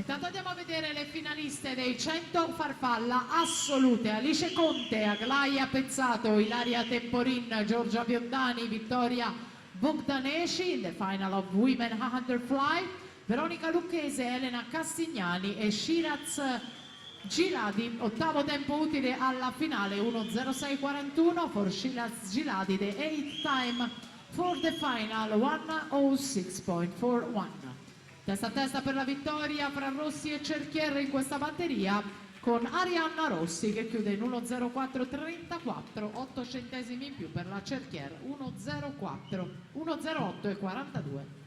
Intanto andiamo a vedere le finaliste dei 100 farfalla assolute: Alice Conte, Aglaia Pezzato, Ilaria Temporin, Giorgia Biondani, Vittoria Bogdanesi in the final of Women 100 Fly, Veronica Lucchese, Elena Castignani e Shiraz Giladi. Ottavo tempo utile alla finale 1:06:41 for Shiraz Giladi, the 8th time for the final 1:06.41. Testa a testa per la vittoria fra Rossi e Cerchier in questa batteria, con Arianna Rossi che chiude in 1:04.34, 8 centesimi in più per la Cerchier, 1:08.42.